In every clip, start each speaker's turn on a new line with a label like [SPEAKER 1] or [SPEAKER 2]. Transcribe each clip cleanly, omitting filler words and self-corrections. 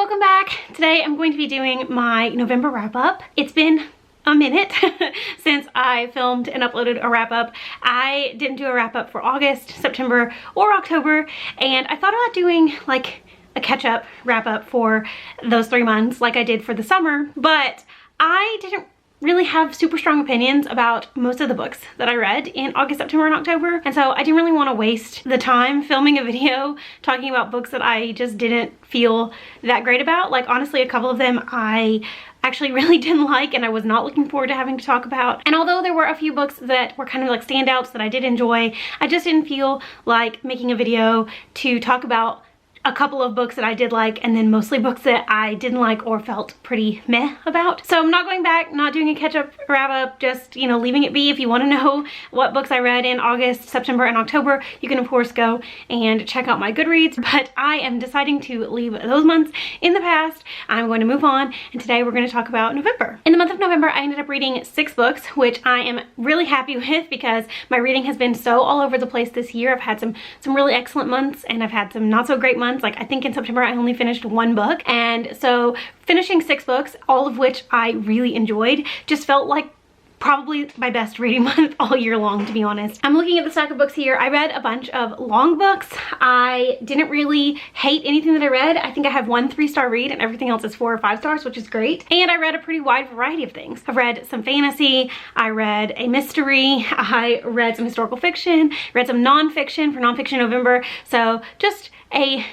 [SPEAKER 1] welcome back. Today I'm going to be doing my November wrap-up. It's been a minute since I filmed and uploaded a wrap-up. I didn't do a wrap-up for August, September, or October, and I thought about doing like a catch-up wrap-up for those 3 months like I did for the summer, but I didn't really have super strong opinions about most of the books that I read in August, September, and October, and so I didn't really want to waste the time filming a video talking about books that I just didn't feel that great about. Like, honestly, a couple of them I actually really didn't like and I was not looking forward to having to talk about. And although there were a few books that were kind of like standouts that I did enjoy, I just didn't feel like making a video to talk about a couple of books that I did like, and then mostly books that I didn't like or felt pretty meh about. So I'm not going back, not doing a catch-up wrap-up, just, you know, leaving it be. If you want to know what books I read in August, September, and October, you can of course go and check out my Goodreads, but I am deciding to leave those months in the past. I'm going to move on, and today we're going to talk about November. In the month of November, I ended up reading 6 books, which I am really happy with because my reading has been so all over the place this year. I've had some really excellent months, and I've had some not so great months. Like, I think in September I only finished 1 book, and so finishing 6 books, all of which I really enjoyed, just felt like probably my best reading month all year long, to be honest. I'm looking at the stack of books here. I read a bunch of long books. I didn't really hate anything that I read. I think I have 1 3-star read and everything else is 4 or 5 stars, which is great. And I read a pretty wide variety of things. I've read some fantasy, I read a mystery, I read some historical fiction, read some nonfiction for Nonfiction November. So just a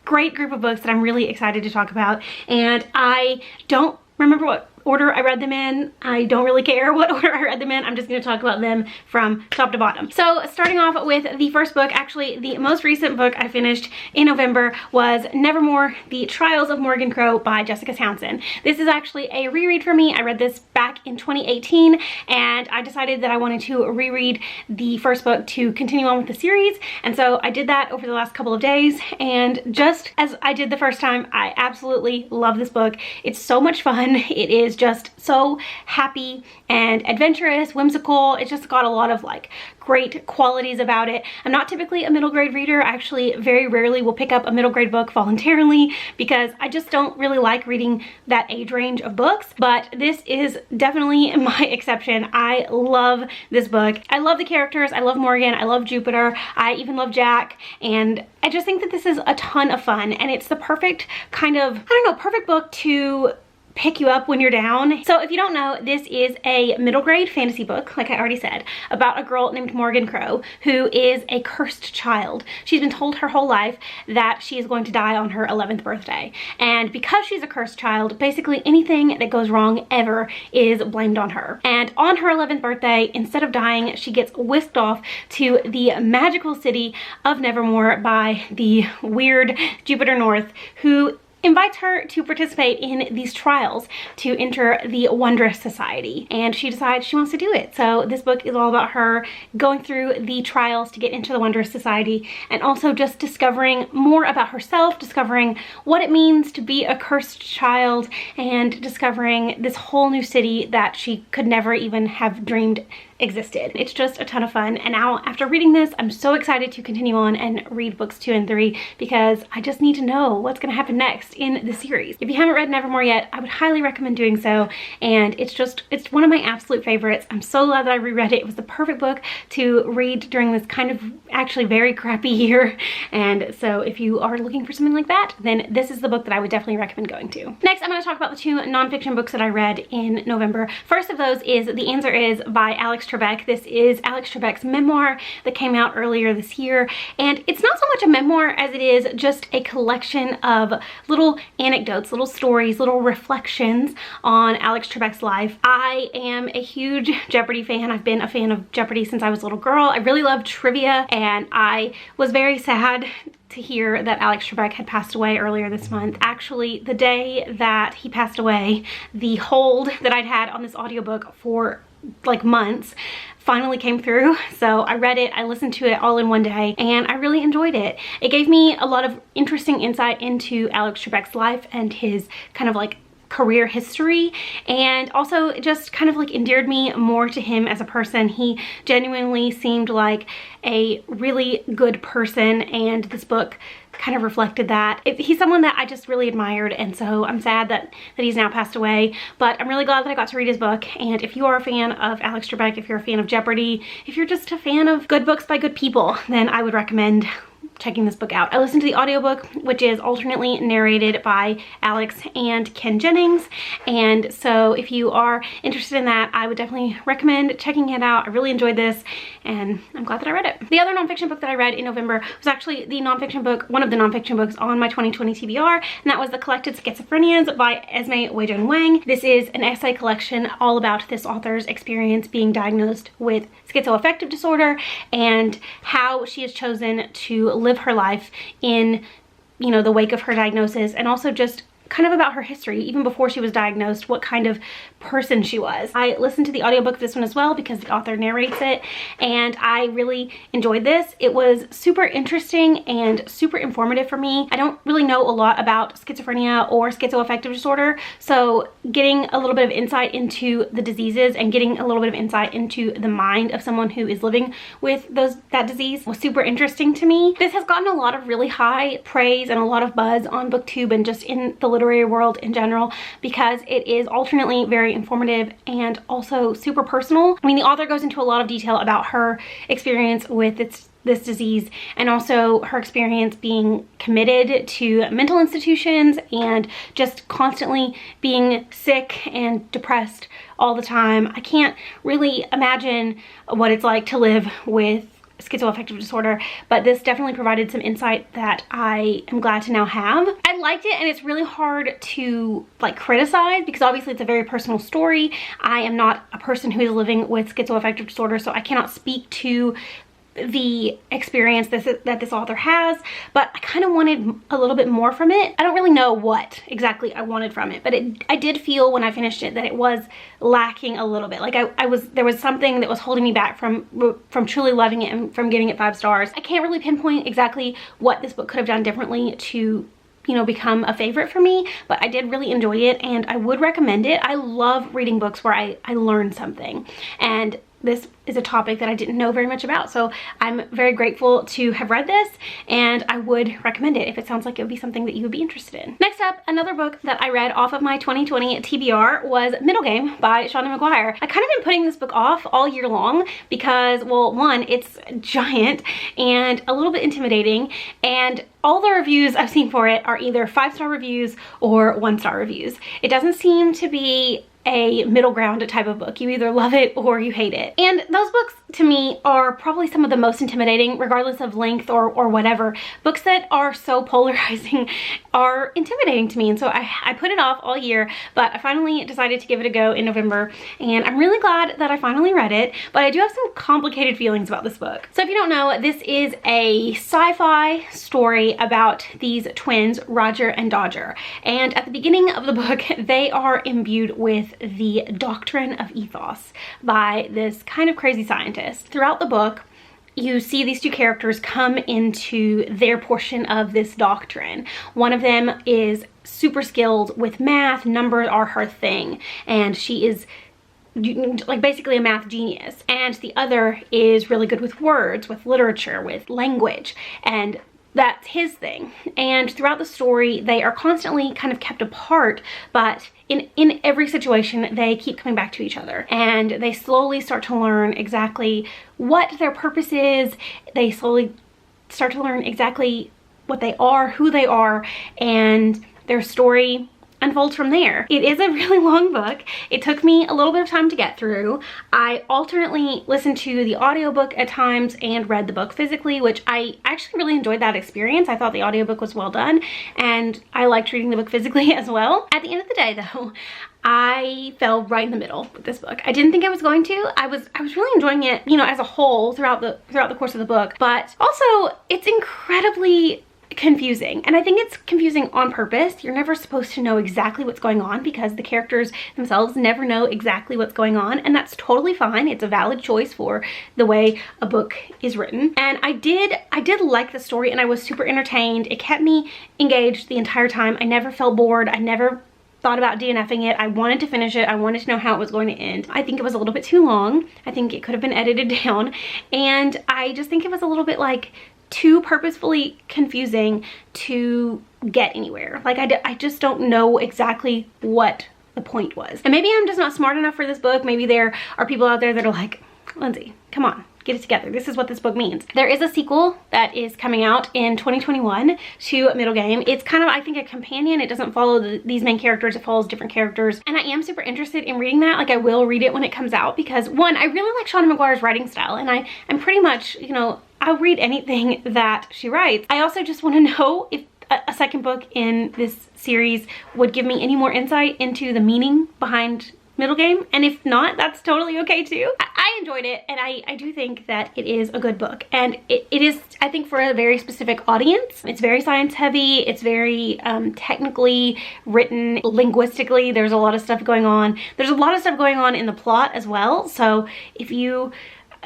[SPEAKER 1] great group of books that I'm really excited to talk about, and I don't remember what order I read them in. I don't really care what order I read them in. I'm just going to talk about them from top to bottom. So starting off with the first book, actually the most recent book I finished in November was Nevermoor, The Trials of Morgan Crow by Jessica Townsend. This is actually a reread for me. I read this back in 2018, and I decided that I wanted to reread the first book to continue on with the series, and so I did that over the last couple of days, and just as I did the first time, I absolutely love this book. It's so much fun. It is just so happy and adventurous, whimsical. It's just got a lot of like great qualities about it. I'm not typically a middle grade reader. I actually very rarely will pick up a middle grade book voluntarily because I just don't really like reading that age range of books, but this is definitely my exception. I love this book. I love the characters. I love Morgan. I love Jupiter. I even love Jack, and I just think that this is a ton of fun, and it's the perfect kind of, I don't know, perfect book to pick you up when you're down. So if you don't know, this is a middle grade fantasy book, like I already said, about a girl named Morgan Crow who is a cursed child. She's been told her whole life that she is going to die on her 11th birthday. And because she's a cursed child, basically anything that goes wrong ever is blamed on her. And on her 11th birthday, instead of dying, she gets whisked off to the magical city of Nevermoor by the weird Jupiter North, who invites her to participate in these trials to enter the Wondrous Society, and she decides she wants to do it. So this book is all about her going through the trials to get into the Wondrous Society, and also just discovering more about herself, discovering what it means to be a cursed child, and discovering this whole new city that she could never even have dreamed existed. It's just a ton of fun, and now after reading this, I'm so excited to continue on and read books 2 and 3 because I just need to know what's going to happen next in the series. If you haven't read Nevermoor yet, I would highly recommend doing so, and it's one of my absolute favorites. I'm so glad that I reread it. It was the perfect book to read during this kind of actually very crappy year, and so if you are looking for something like that, then this is the book that I would definitely recommend going to. Next, I'm going to talk about the 2 nonfiction books that I read in November. First of those is The Answer Is by Alex Trebek. This is Alex Trebek's memoir that came out earlier this year, and it's not so much a memoir as it is just a collection of little anecdotes, little stories, little reflections on Alex Trebek's life. I am a huge Jeopardy fan. I've been a fan of Jeopardy since I was a little girl. I really love trivia, and I was very sad to hear that Alex Trebek had passed away earlier this month. Actually, the day that he passed away, the hold that I'd had on this audiobook for like months finally came through. So I read it, I listened to it all in one day, and I really enjoyed it. It gave me a lot of interesting insight into Alex Trebek's life and his kind of like career history, and also just kind of like endeared me more to him as a person. He genuinely seemed like a really good person, and this book kind of reflected that. He's someone that I just really admired, and so I'm sad that he's now passed away, but I'm really glad that I got to read his book. And if you are a fan of Alex Trebek, if you're a fan of Jeopardy, if you're just a fan of good books by good people, then I would recommend checking this book out. I listened to the audiobook, which is alternately narrated by Alex and Ken Jennings, and so if you are interested in that, I would definitely recommend checking it out. I really enjoyed this, and I'm glad that I read it. The other nonfiction book that I read in November was actually the nonfiction book, one of the nonfiction books on my 2020 TBR, and that was The Collected Schizophrenias by Esme Weijun Wang. This is an essay collection all about this author's experience being diagnosed with schizoaffective disorder and how she has chosen to live her life in, you know, the wake of her diagnosis, and also just kind of about her history, even before she was diagnosed, what kind of person she was. I listened to the audiobook of this one as well because the author narrates it, and I really enjoyed this. It was super interesting and super informative for me. I don't really know a lot about schizophrenia or schizoaffective disorder, so getting a little bit of insight into the diseases and getting a little bit of insight into the mind of someone who is living with that disease was super interesting to me. This has gotten a lot of really high praise and a lot of buzz on BookTube and just in the literary world in general because it is alternately very informative and also super personal. I mean, the author goes into a lot of detail about her experience with this disease, and also her experience being committed to mental institutions and just constantly being sick and depressed all the time. I can't really imagine what it's like to live with schizoaffective disorder, but this definitely provided some insight that I am glad to now have. I liked it, and it's really hard to like criticize because obviously it's a very personal story. I am not a person who is living with schizoaffective disorder, so I cannot speak to the experience that this author has, but I kind of wanted a little bit more from it. I don't really know what exactly I wanted from it, but I did feel when I finished it that it was lacking a little bit. Like there was something that was holding me back from truly loving it and from giving it 5 stars. I can't really pinpoint exactly what this book could have done differently to, you know, become a favorite for me, but I did really enjoy it and I would recommend it. I love reading books where I learn something, and this is a topic that I didn't know very much about, so I'm very grateful to have read this, and I would recommend it if it sounds like it would be something that you would be interested in. Next up, another book that I read off of my 2020 TBR was Middlegame by Shauna McGuire. I kind of been putting this book off all year long because, well, one, it's giant and a little bit intimidating, and all the reviews I've seen for it are either 5-star reviews or 1-star reviews. It doesn't seem to be a middle ground type of book. You either love it or you hate it. And those books to me are probably some of the most intimidating, regardless of length or whatever. Books that are so polarizing are intimidating to me, and so I put it off all year, but I finally decided to give it a go in November, and I'm really glad that I finally read it, but I do have some complicated feelings about this book. So if you don't know, this is a sci-fi story about these twins, Roger and Dodger, and at the beginning of the book, they are imbued with the doctrine of ethos by this kind of crazy scientist. Throughout the book, you see these two characters come into their portion of this doctrine. One of them is super skilled with math, numbers are her thing, and she is like basically a math genius. And the other is really good with words, with literature, with language, and that's his thing. And throughout the story, they are constantly kind of kept apart, but in every situation, they keep coming back to each other, and they slowly start to learn exactly what their purpose is. They slowly start to learn exactly what they are, who they are, and their story unfolds from there. It is a really long book. It took me a little bit of time to get through. I alternately listened to the audiobook at times and read the book physically, which I actually really enjoyed that experience. I thought the audiobook was well done, and I liked reading the book physically as well. At the end of the day though, I fell right in the middle with this book. I didn't think I was going to. I was really enjoying it, you know, as a whole throughout the course of the book, but also it's incredibly confusing, and I think it's confusing on purpose. You're never supposed to know exactly what's going on because the characters themselves never know exactly what's going on, and that's totally fine. It's a valid choice for the way a book is written, and I did like the story, and I was super entertained. It kept me engaged the entire time. I never felt bored. I never thought about DNFing it. I wanted to finish it. I wanted to know how it was going to end. I think it was a little bit too long. I think it could have been edited down. And I just think it was a little bit like too purposefully confusing to get anywhere. Like I just don't know exactly what the point was. And maybe I'm just not smart enough for this book. Maybe there are people out there that are like, Lindsay, come on, get it together. This is what this book means. There is a sequel that is coming out in 2021 to Middlegame. It's kind of, I think, a companion. It doesn't follow these main characters. It follows different characters. And I am super interested in reading that. Like, I will read it when it comes out because, one, I really like Shauna McGuire's writing style. And I'm pretty much, you know, I'll read anything that she writes. I also just want to know if a second book in this series would give me any more insight into the meaning behind Middlegame, and if not, that's totally okay too. I enjoyed it, and I do think that it is a good book, and it is, I think, for a very specific audience. It's very science heavy. It's very technically written, linguistically. There's a lot of stuff going on. There's a lot of stuff going on in the plot as well, so if you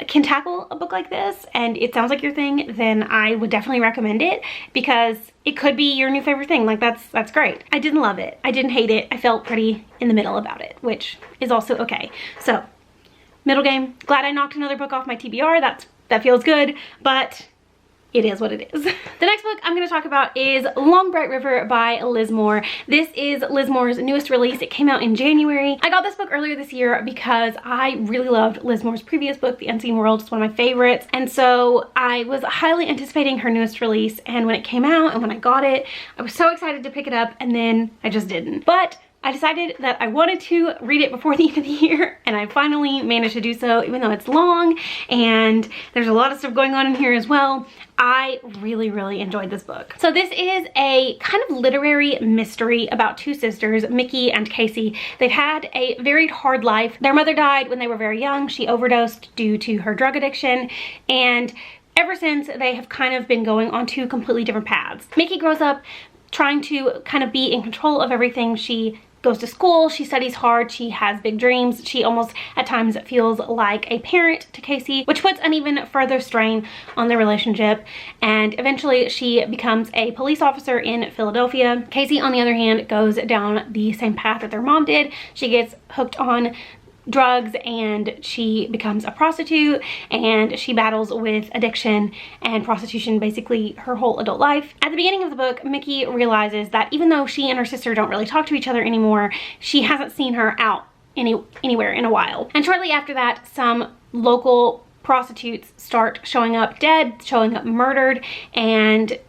[SPEAKER 1] can tackle a book like this and it sounds like your thing, then I would definitely recommend it because it could be your new favorite thing. Like, that's great. I didn't love it. I didn't hate it. I felt pretty in the middle about it, which is also okay. So, Middlegame, glad I knocked another book off my TBR. That feels good, but it is what it is. The next book I'm going to talk about is Long Bright River by Liz Moore. This is Liz Moore's newest release. It came out in January. I got this book earlier this year because I really loved Liz Moore's previous book, The Unseen World. It's one of my favorites. And so I was highly anticipating her newest release. And when it came out and when I got it, I was so excited to pick it up, and then I just didn't. But I decided that I wanted to read it before the end of the year, and I finally managed to do so, even though it's long and there's a lot of stuff going on in here as well. I really, really enjoyed this book. So this is a kind of literary mystery about two sisters, Mickey and Casey. They've had a very hard life. Their mother died when they were very young. She overdosed due to her drug addiction, and ever since, they have kind of been going on two completely different paths. Mickey grows up trying to kind of be in control of everything. She goes to school, she studies hard, she has big dreams. She almost at times feels like a parent to Casey, which puts an even further strain on their relationship. And eventually she becomes a police officer in Philadelphia. Casey, on the other hand, goes down the same path that their mom did. She gets hooked on drugs and she becomes a prostitute, and she battles with addiction and prostitution basically her whole adult life. At the beginning of the book, Mickey realizes that even though she and her sister don't really talk to each other anymore, she hasn't seen her out anywhere in a while. And shortly after that, some local prostitutes start showing up dead, showing up murdered, and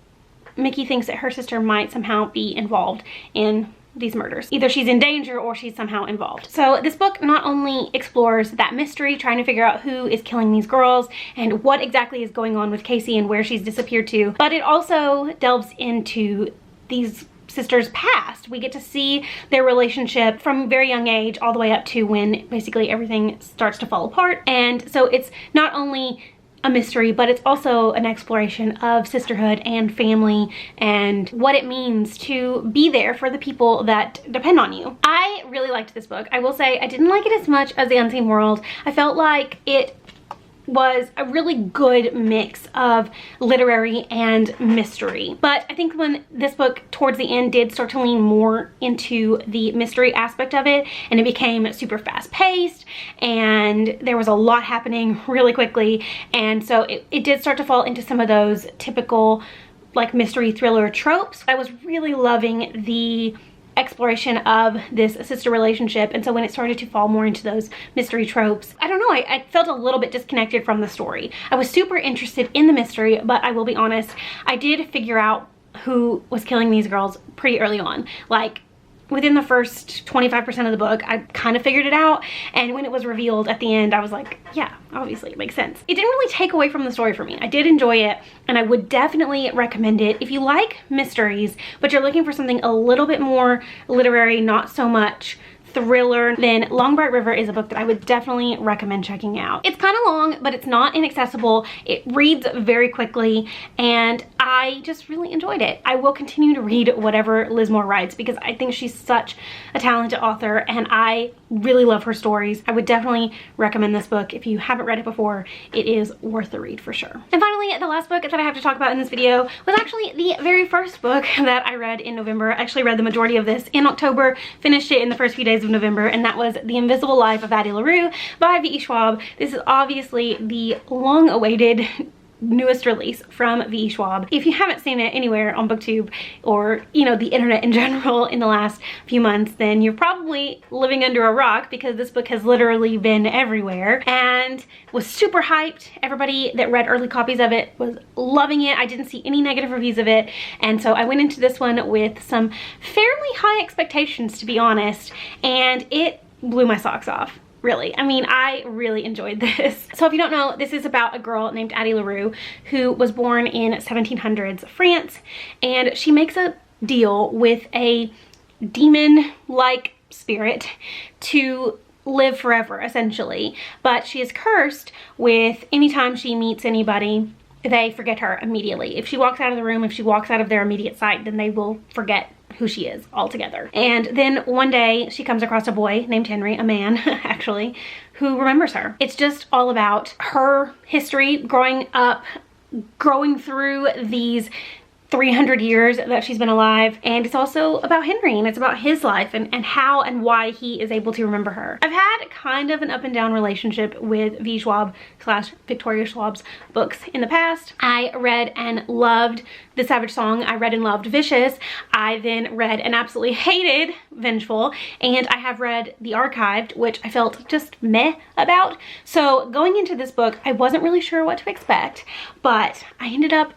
[SPEAKER 1] Mickey thinks that her sister might somehow be involved in these murders. Either she's in danger or she's somehow involved. So this book not only explores that mystery, trying to figure out who is killing these girls and what exactly is going on with Casey and where she's disappeared to, but it also delves into these sisters' past. We get to see their relationship from a very young age all the way up to when basically everything starts to fall apart. And so it's not only a mystery, but it's also an exploration of sisterhood and family and what it means to be there for the people that depend on you. I really liked this book. I will say I didn't like it as much as The Unseen World. I felt like it was a really good mix of literary and mystery. But I think when this book towards the end did start to lean more into the mystery aspect of it, and it became super fast paced and there was a lot happening really quickly, and so it did start to fall into some of those typical like mystery thriller tropes. I was really loving the exploration of this sister relationship, and so when it started to fall more into those mystery tropes, I don't know, I felt a little bit disconnected from the story. I was super interested in the mystery, but I will be honest, I did figure out who was killing these girls pretty early on. Like, within the first 25% of the book, I kind of figured it out, and when it was revealed at the end, I was like, yeah, obviously it makes sense. It didn't really take away from the story for me. I did enjoy it, and I would definitely recommend it. If you like mysteries, but you're looking for something a little bit more literary, not so much thriller, then Long Bright River is a book that I would definitely recommend checking out. It's kind of long, but it's not inaccessible. It reads very quickly, and I just really enjoyed it. I will continue to read whatever Liz Moore writes because I think she's such a talented author, and I really love her stories. I would definitely recommend this book. If you haven't read it before, it is worth the read for sure. And finally, the last book that I have to talk about in this video was actually the very first book that I read in November. I actually read the majority of this in October, finished it in the first few days of November, and that was The Invisible Life of Addie LaRue by V.E. Schwab. This is obviously the long-awaited newest release from V.E. Schwab. If you haven't seen it anywhere on BookTube or, you know, the internet in general in the last few months, then you're probably living under a rock, because this book has literally been everywhere and was super hyped. Everybody that read early copies of it was loving it. I didn't see any negative reviews of it, and so I went into this one with some fairly high expectations, to be honest, and it blew my socks off. Really. I mean, I really enjoyed this. So if you don't know, this is about a girl named Addie LaRue who was born in 1700s France, and she makes a deal with a demon-like spirit to live forever, essentially. But she is cursed with anytime she meets anybody, they forget her immediately. If she walks out of the room, if she walks out of their immediate sight, then they will forget who she is altogether. And then one day she comes across a boy named Henry, a man actually, who remembers her. It's just all about her history growing up, growing through these 300 years that she's been alive, and it's also about Henry, and it's about his life and how and why he is able to remember her. I've had kind of an up and down relationship with V. Schwab / Victoria Schwab's books in the past. I read and loved The Savage Song. I read and loved Vicious. I then read and absolutely hated Vengeful, and I have read The Archived, which I felt just meh about. So going into this book, I wasn't really sure what to expect, but I ended up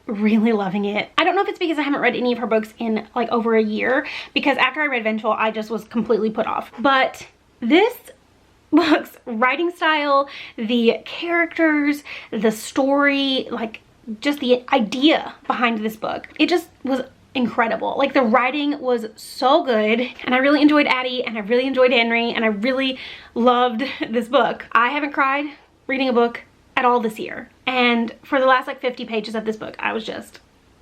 [SPEAKER 1] really loving it. I don't know if it's because I haven't read any of her books in like over a year, because after I read Vengeful, I just was completely put off. But this book's writing style, the characters, the story, like just the idea behind this book, it just was incredible. Like the writing was so good, and I really enjoyed Addie, and I really enjoyed Henry, and I really loved this book. I haven't cried reading a book at all this year, and for the last like 50 pages of this book, I was just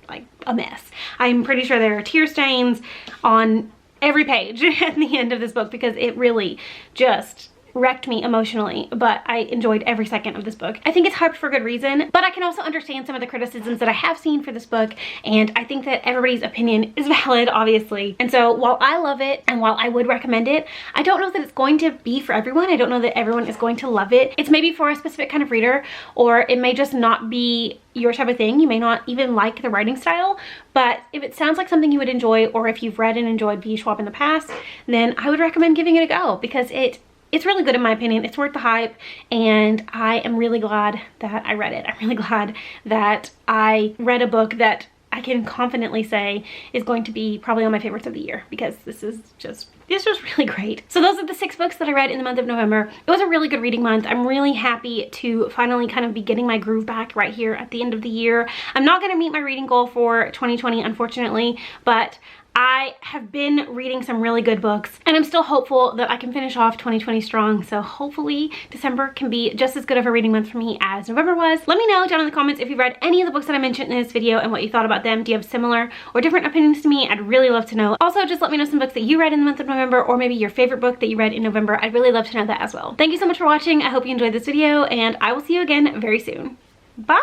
[SPEAKER 1] like a mess. I'm pretty sure there are tear stains on every page at the end of this book, because it really just wrecked me emotionally, but I enjoyed every second of this book. I think it's hyped for good reason, but I can also understand some of the criticisms that I have seen for this book, and I think that everybody's opinion is valid, obviously. And so while I love it and while I would recommend it, I don't know that it's going to be for everyone. I don't know that everyone is going to love it. It's maybe for a specific kind of reader, or it may just not be your type of thing. You may not even like the writing style, but if it sounds like something you would enjoy, or if you've read and enjoyed V. Schwab in the past, then I would recommend giving it a go, because it's really good in my opinion. It's worth the hype, and I am really glad that I read it. I'm really glad that I read a book that I can confidently say is going to be probably on my favorites of the year, because this was really great. So those are the 6 books that I read in the month of November. It was a really good reading month. I'm really happy to finally kind of be getting my groove back right here at the end of the year. I'm not going to meet my reading goal for 2020, unfortunately, but I have been reading some really good books, and I'm still hopeful that I can finish off 2020 strong. So hopefully December can be just as good of a reading month for me as November was. Let me know down in the comments if you read any of the books that I mentioned in this video and what you thought about them. Do you have similar or different opinions to me? I'd really love to know. Also, just let me know some books that you read in the month of November, or maybe your favorite book that you read in November. I'd really love to know that as well. Thank you so much for watching. I hope you enjoyed this video, and I will see you again very soon. Bye!